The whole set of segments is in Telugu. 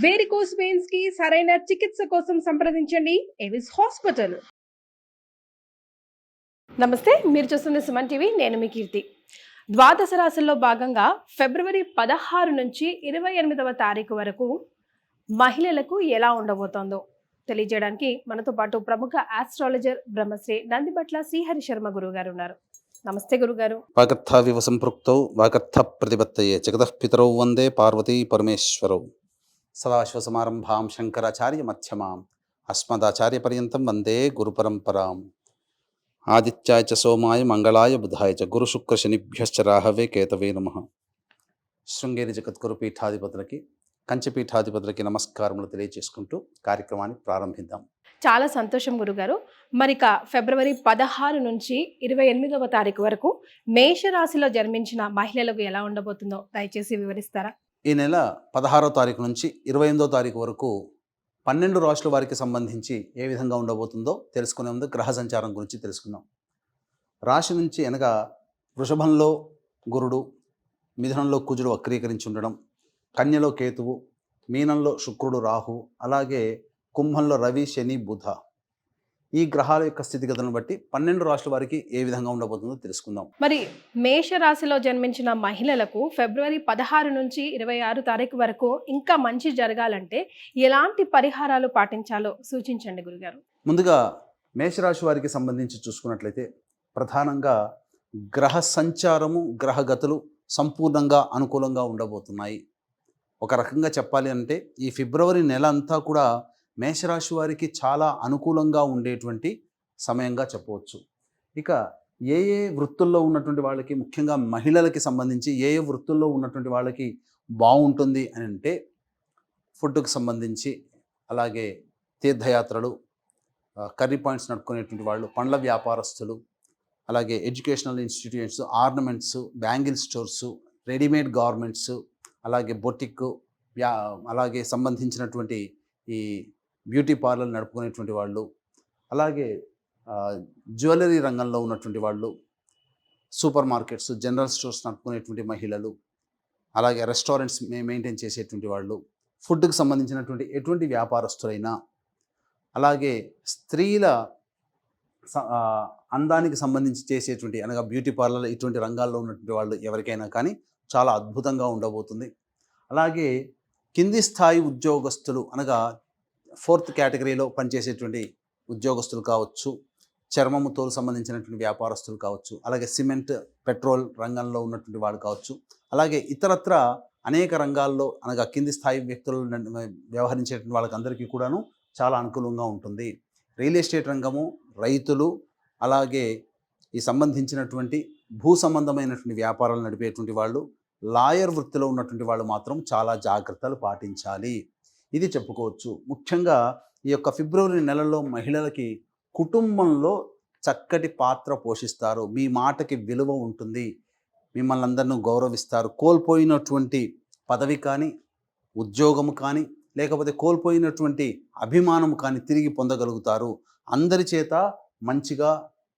వేరికోస్ వెయిన్స్ కి సరైన చికిత్స కోసం సంప్రదించండి ఎవిస్ హాస్పిటల్. నమస్తే, మీరు చూస్తుంది సుమన్ టీవీ. నేను మీ కీర్తి. ద్వాదశ రాశుల్లో భాగంగా ఫిబ్రవరి 16 నుంచి 28వ తారీఖు వరకు మహిళలకు ఎలా ఉండబోతోందో తెలియజేయడానికి మనతో పాటు ప్రముఖ ఆస్ట్రాలజర్ బ్రహ్మశ్రీ నందిబట్ల శ్రీహరి శర్మ గురువు గారు ఉన్నారు. నమస్తే గురుగారు. వాగర్థావివ సంపృక్తౌ వాగర్థ ప్రతిపత్తయే జగతః పితరౌ వందే పార్వతీ పరమేశ్వరౌ. సదాశివసమారంభాం శంకరాచార్య మధ్యమాం అస్మదాచార్య పర్యంతం వందే గురుపరంపరాం. ఆదిత్యాయ చ సోమాయ మంగళాయ బుధాయ చ గురు శుక్ర శనిభ్యశ్చ రాహవే కేతవే నమః. శృంగేరి జగద్గురు పీఠాధిపతులకి, కంచిపీఠాధిపతులకి నమస్కారములు తెలియజేసుకుంటూ కార్యక్రమాన్ని ప్రారంభిద్దాం. చాలా సంతోషం గురుగారు. మరిక ఫిబ్రవరి 16 నుంచి 28వ తారీఖు వరకు మేషరాశిలో జన్మించిన మహిళలకు ఎలా ఉండబోతుందో దయచేసి వివరిస్తారా? ఈ నెల 16వ తారీఖు నుంచి 28వ తారీఖు వరకు 12 రాశుల వారికి సంబంధించి ఏ విధంగా ఉండబోతుందో తెలుసుకునే ముందు గ్రహ సంచారం గురించి తెలుసుకుందాం. రాశి నుంచి అనగా వృషభంలో గురుడు, మిథునంలో కుజుడు వక్రీకరించి ఉండడం, కన్యలో కేతువు, మీనంలో శుక్రుడు రాహు, అలాగే కుంభంలో రవి శని బుధ. ఈ గ్రహాల యొక్క స్థితిగతులను బట్టి 12 రాశుల వారికి ఏ విధంగా ఉండబోతుందో తెలుసుకుందాం. మరి మేషరాశిలో జన్మించిన మహిళలకు ఫిబ్రవరి 16 నుంచి 26 తారీఖు వరకు ఇంకా మంచి జరగాలంటే ఎలాంటి పరిహారాలు పాటించాలో సూచించండి గురుగారు. ముందుగా మేషరాశి వారికి సంబంధించి చూసుకున్నట్లయితే ప్రధానంగా గ్రహ సంచారము, గ్రహగతులు సంపూర్ణంగా అనుకూలంగా ఉండబోతున్నాయి. ఒక రకంగా చెప్పాలి అంటే ఈ ఫిబ్రవరి నెల అంతా కూడా మేషరాశి వారికి చాలా అనుకూలంగా ఉండేటువంటి సమయంగా చెప్పవచ్చు. ఇక ఏ ఏ వృత్తుల్లో ఉన్నటువంటి వాళ్ళకి, ముఖ్యంగా మహిళలకి సంబంధించి ఏ ఏ వృత్తుల్లో ఉన్నటువంటి వాళ్ళకి బాగుంటుంది అని అంటే ఫుడ్కి సంబంధించి, అలాగే తీర్థయాత్రలు, కర్రీ పాయింట్స్ నడుపుకునేటువంటి వాళ్ళు, పండ్ల వ్యాపారస్తులు, అలాగే educational institutions, ornaments, bangle stores, readymade garments, అలాగే బొటిక్, అలాగే సంబంధించినటువంటి ఈ బ్యూటీ పార్లర్ నడుపుకునేటువంటి వాళ్ళు, అలాగే జ్యువెలరీ రంగంలో ఉన్నటువంటి వాళ్ళు, సూపర్ మార్కెట్స్, జనరల్ స్టోర్స్ నడుపుకునేటువంటి మహిళలు, అలాగే రెస్టారెంట్స్ మెయింటైన్ చేసేటువంటి వాళ్ళు, ఫుడ్కి సంబంధించినటువంటి ఎటువంటి వ్యాపారస్తులైనా, అలాగే స్త్రీల అందానికి సంబంధించి చేసేటువంటి అనగా బ్యూటీ పార్లర్ ఇటువంటి రంగాల్లో ఉన్నటువంటి వాళ్ళు ఎవరికైనా కానీ చాలా అద్భుతంగా ఉండబోతుంది. అలాగే కింది స్థాయి ఉద్యోగస్తులు అనగా 4th కేటగిరీలో పనిచేసేటువంటి ఉద్యోగస్తులు కావచ్చు, చర్మము తోలు సంబంధించినటువంటి వ్యాపారస్తులు కావచ్చు, అలాగే సిమెంట్, పెట్రోల్ రంగంలో ఉన్నటువంటి వాళ్ళు కావచ్చు, అలాగే ఇతరత్ర అనేక రంగాల్లో అనగా కింది స్థాయి వ్యక్తులు వ్యవహరించేటువంటి వాళ్ళకందరికీ కూడాను చాలా అనుకూలంగా ఉంటుంది. రియల్ ఎస్టేట్ రంగము, రైతులు, అలాగే ఈ సంబంధించినటువంటి భూ సంబంధమైనటువంటి వ్యాపారాలు నడిపేటువంటి వాళ్ళు, లాయర్ వృత్తిలో ఉన్నటువంటి వాళ్ళు మాత్రం చాలా జాగ్రత్తలు పాటించాలి. ఇది చెప్పుకోవచ్చు. ముఖ్యంగా ఈ యొక్క ఫిబ్రవరి నెలలో మహిళలకి కుటుంబంలో చక్కటి పాత్ర పోషిస్తారు. మీ మాటకి విలువ ఉంటుంది. మిమ్మల్ని అందరినీ గౌరవిస్తారు. కోల్పోయినటువంటి పదవి కానీ, ఉద్యోగము కానీ, లేకపోతే కోల్పోయినటువంటి అభిమానం కానీ తిరిగి పొందగలుగుతారు. అందరి చేత మంచిగా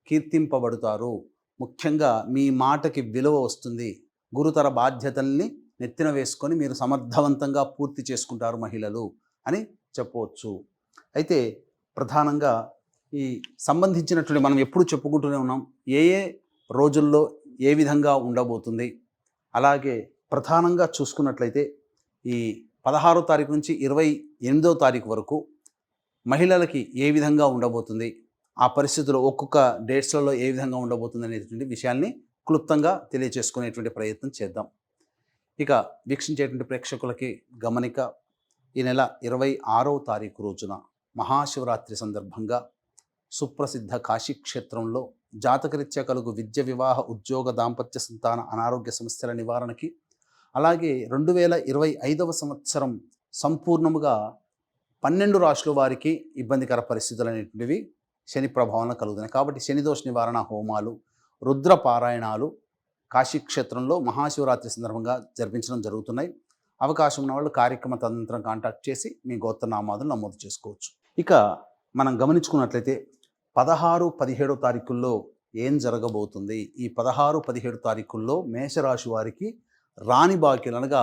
కీర్తింపబడతారు. ముఖ్యంగా మీ మాటకి విలువ వస్తుంది. గురుతర బాధ్యతల్ని నెత్తిన వేసుకొని మీరు సమర్థవంతంగా పూర్తి చేసుకుంటారు మహిళలు అని చెప్పవచ్చు. అయితే ప్రధానంగా ఈ సంబంధించినటువంటి మనం ఎప్పుడు చెప్పుకుంటూనే ఉన్నాం ఏ ఏ రోజుల్లో ఏ విధంగా ఉండబోతుంది. అలాగే ప్రధానంగా చూసుకున్నట్లయితే ఈ 16వ తారీఖు నుంచి 28వ తారీఖు వరకు మహిళలకి ఏ విధంగా ఉండబోతుంది, ఆ పరిస్థితుల్లో ఒక్కొక్క డేట్స్లలో ఏ విధంగా ఉండబోతుంది అనేటువంటి విషయాల్ని క్లుప్తంగా తెలియచేసుకునేటువంటి ప్రయత్నం చేద్దాం. ఇక వీక్షించేటువంటి ప్రేక్షకులకి గమనిక, ఈ నెల 26వ తారీఖు రోజున మహాశివరాత్రి సందర్భంగా సుప్రసిద్ధ కాశీక్షేత్రంలో జాతకరీత్యా కలుగు విద్య, వివాహ, ఉద్యోగ, దాంపత్య, సంతాన, అనారోగ్య సమస్యల నివారణకి, అలాగే 2025వ సంవత్సరం సంపూర్ణముగా 12 రాశుల వారికి ఇబ్బందికర పరిస్థితులు అనేటువంటివి శని ప్రభావంలో కలుగుతున్నాయి. కాబట్టి శనిదోష నివారణ హోమాలు, రుద్ర పారాయణాలు కాశీక్షేత్రంలో మహాశివరాత్రి సందర్భంగా జరిపించడం జరుగుతున్నాయి. అవకాశం ఉన్న వాళ్ళు కార్యక్రమ తదనంతరం కాంటాక్ట్ చేసి మీ గోత్రనామాదులు నమోదు చేసుకోవచ్చు. ఇక మనం గమనించుకున్నట్లయితే 16, 17 తారీఖుల్లో ఏం జరగబోతుంది? ఈ 16, 17 తారీఖుల్లో మేషరాశి వారికి రాని బాకీలు అనగా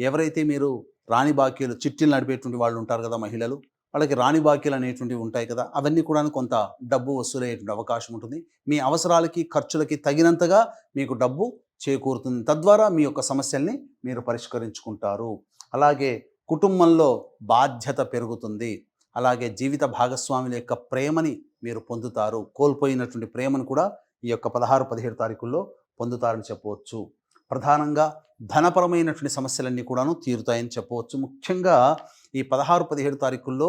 ఎవరైతే మీరు రాణి బాకీలు చిట్టీలు నడిపేటువంటి వాళ్ళు ఉంటారు కదా మహిళలు, వాళ్ళకి రాణి బాకీలు అనేటువంటివి ఉంటాయి కదా, అవన్నీ కూడా కొంత డబ్బు వసూలయ్యేటువంటి అవకాశం ఉంటుంది. మీ అవసరాలకి ఖర్చులకి తగినంతగా మీకు డబ్బు చేకూరుతుంది. తద్వారా మీ యొక్క సమస్యల్ని మీరు పరిష్కరించుకుంటారు. అలాగే కుటుంబంలో బాధ్యత పెరుగుతుంది. అలాగే జీవిత భాగస్వాముల యొక్క ప్రేమని మీరు పొందుతారు. కోల్పోయినటువంటి ప్రేమను కూడా ఈ యొక్క 16, 17 తారీఖుల్లో పొందుతారని చెప్పవచ్చు. ప్రధానంగా ధనపరమైనటువంటి సమస్యలన్నీ కూడాను తీరుతాయని చెప్పవచ్చు. ముఖ్యంగా ఈ 16, 17 తారీఖుల్లో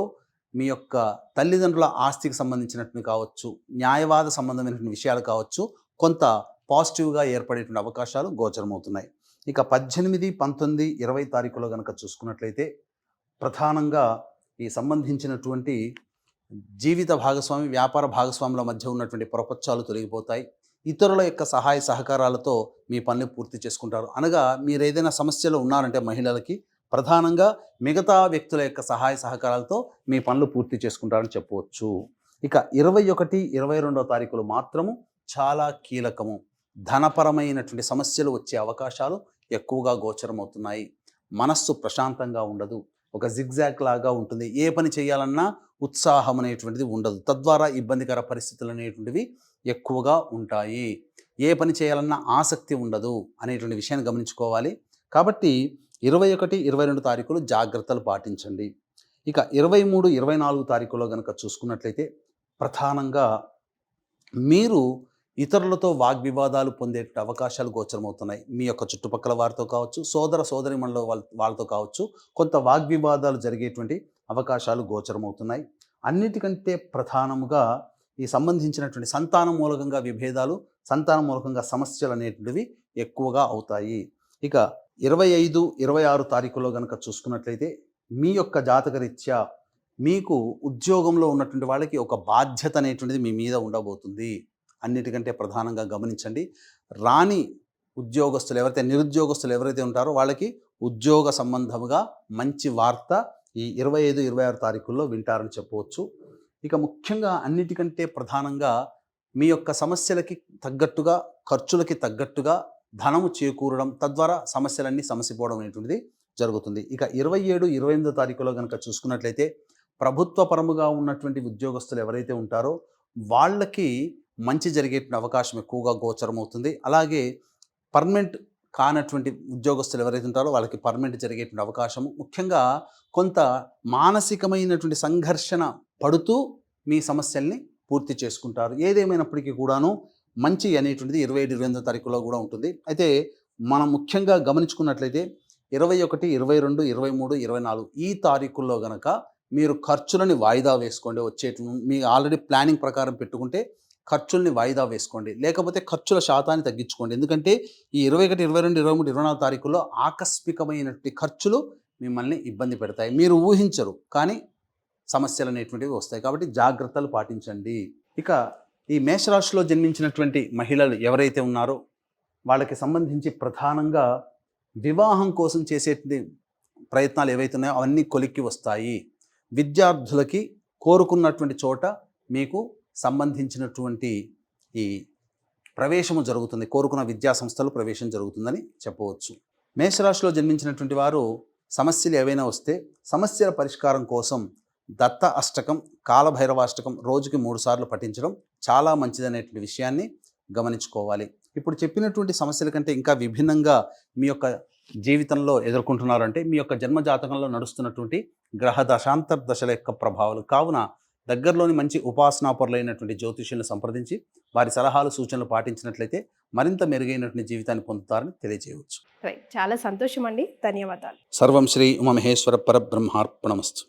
మీ యొక్క తల్లిదండ్రుల ఆస్తికి సంబంధించినటువంటి కావచ్చు, న్యాయవాద సంబంధమైనటువంటి విషయాలు కావచ్చు, కొంత పాజిటివ్గా ఏర్పడేటువంటి అవకాశాలు గోచరమవుతున్నాయి. ఇక 18, 19, 20 తారీఖులో కనుక చూసుకున్నట్లయితే ప్రధానంగా ఈ సంబంధించినటువంటి జీవిత భాగస్వామి, వ్యాపార భాగస్వాముల మధ్య ఉన్నటువంటి ప్రపంచాలు తొలగిపోతాయి. ఇతరుల యొక్క సహాయ సహకారాలతో మీ పనులు పూర్తి చేసుకుంటారు. అనగా మీరు ఏదైనా సమస్యలో ఉన్నారంటే మహిళలకి ప్రధానంగా మిగతా వ్యక్తుల యొక్క సహాయ సహకారాలతో మీ పనులు పూర్తి చేసుకుంటారని చెప్పవచ్చు. ఇక 21, 22 తారీఖులు మాత్రము చాలా కీలకము. ధనపరమైనటువంటి సమస్యలు వచ్చే అవకాశాలు ఎక్కువగా గోచరమవుతున్నాయి. మనస్సు ప్రశాంతంగా ఉండదు, ఒక జిగ్జాగ్ లాగా ఉంటుంది. ఏ పని చేయాలన్నా ఉత్సాహం అనేటువంటిది ఉండదు. తద్వారా ఇబ్బందికర పరిస్థితులు అనేటువంటివి ఎక్కువగా ఉంటాయి. ఏ పని చేయాలన్నా ఆసక్తి ఉండదు అనేటువంటి విషయాన్ని గమనించుకోవాలి. కాబట్టి 21, 22 తారీఖులు జాగ్రత్తలు పాటించండి. ఇక 23, 24 తారీఖులో కనుక చూసుకున్నట్లయితే ప్రధానంగా మీరు ఇతరులతో వాగ్వివాదాలు పొందే అవకాశాలు గోచరమవుతున్నాయి. మీ యొక్క చుట్టుపక్కల వారితో కావచ్చు, సోదర సోదరిమణుల వాళ్ళతో కావచ్చు, కొంత వాగ్వివాదాలు జరిగేటువంటి అవకాశాలు గోచరమవుతున్నాయి. అన్నిటికంటే ప్రధానముగా ఈ సంబంధించినటువంటి సంతానం మూలకంగా విభేదాలు, సంతానం మూలకంగా సమస్యలు అనేటువంటివి ఎక్కువగా అవుతాయి. ఇక 25, 26 తారీఖులో కనుక చూసుకున్నట్లయితే మీ యొక్క జాతకరీత్యా మీకు ఉద్యోగంలో ఉన్నటువంటి వాళ్ళకి ఒక బాధ్యత అనేటువంటిది మీ మీద ఉండబోతుంది. అన్నిటికంటే ప్రధానంగా గమనించండి, రాని ఉద్యోగస్తులు ఎవరైతే నిరుద్యోగస్తులు ఎవరైతే ఉంటారో వాళ్ళకి ఉద్యోగ సంబంధముగా మంచి వార్త ఈ 25, 26 తారీఖుల్లో వింటారని చెప్పవచ్చు. ఇక ముఖ్యంగా అన్నిటికంటే ప్రధానంగా మీ యొక్క సమస్యలకి తగ్గట్టుగా, ఖర్చులకి తగ్గట్టుగా ధనము చేకూరడం, తద్వారా సమస్యలన్నీ సమసిపోవడం అనేటువంటిది జరుగుతుంది. ఇక 27, 28 తారీఖులో కనుక చూసుకున్నట్లయితే ప్రభుత్వ పరముగా ఉన్నటువంటి ఉద్యోగస్తులు ఎవరైతే ఉంటారో వాళ్ళకి మంచి జరిగేటువంటి అవకాశం ఎక్కువగా గోచరమవుతుంది. అలాగే పర్మనెంట్ కానటువంటి ఉద్యోగస్తులు ఎవరైతే ఉంటారో వాళ్ళకి పర్మనెంట్ జరిగేటువంటి అవకాశము, ముఖ్యంగా కొంత మానసికమైనటువంటి సంఘర్షణ పడుతూ మీ సమస్యల్ని పూర్తి చేసుకుంటారు. ఏదేమైనప్పటికీ కూడాను మంచి అనేటువంటిది 27, 28 తారీఖులో కూడా ఉంటుంది. అయితే మనం ముఖ్యంగా గమనించుకున్నట్లయితే 21, 22, 23, 24 ఈ తారీఖుల్లో గనక మీరు ఖర్చులని వాయిదా వేసుకోండి. మీ ఆల్రెడీ ప్లానింగ్ ప్రకారం పెట్టుకుంటే ఖర్చుల్ని వాయిదా వేసుకోండి, లేకపోతే ఖర్చుల శాతాన్ని తగ్గించుకోండి. ఎందుకంటే ఈ 21, 22, 23, 24 తారీఖుల్లో ఆకస్మికమైనటువంటి ఖర్చులు మిమ్మల్ని ఇబ్బంది పెడతాయి. మీరు ఊహించరు, కానీ సమస్యలు అనేటువంటివి వస్తాయి. కాబట్టి జాగ్రత్తలు పాటించండి. ఇక ఈ మేషరాశిలో జన్మించినటువంటి మహిళలు ఎవరైతే ఉన్నారో వాళ్ళకి సంబంధించి ప్రధానంగా వివాహం కోసం చేసేటువంటి ప్రయత్నాలు ఏవైతే ఉన్నాయో అవన్నీ కొలిక్కి వస్తాయి. విద్యార్థులకి కోరుకున్నటువంటి చోట మీకు సంబంధించినటువంటి ఈ ప్రవేశము జరుగుతుంది. కోరుకున్న విద్యా సంస్థలు ప్రవేశం జరుగుతుందని చెప్పవచ్చు. మేషరాశిలో జన్మించినటువంటి వారు సమస్యలు ఏవైనా వస్తే సమస్యల పరిష్కారం కోసం దత్త అష్టకం, కాలభైరవాష్టకం రోజుకి 3 సార్లు పఠించడం చాలా మంచిదనేటువంటి విషయాన్ని గమనించుకోవాలి. ఇప్పుడు చెప్పినటువంటి సమస్యల కంటే ఇంకా విభిన్నంగా మీ యొక్క జీవితంలో ఎదుర్కొంటున్నారంటే మీ యొక్క జన్మజాతకంలో నడుస్తున్నటువంటి గ్రహ దశాంతర దశల యొక్క ప్రభావాలు. కావున దగ్గరలోని మంచి ఉపాసనాపరులైనటువంటి జ్యోతిష్యులను సంప్రదించి వారి సలహాలు, సూచనలు పాటించినట్లయితే మరింత మెరుగైనటువంటి జీవితాన్ని పొందుతారని తెలియజేయవచ్చు. రైట్, చాలా సంతోషం అండి, ధన్యవాదాలు. సర్వం శ్రీ ఉమామహేశ్వర పరబ్రహ్మార్పణమస్తు.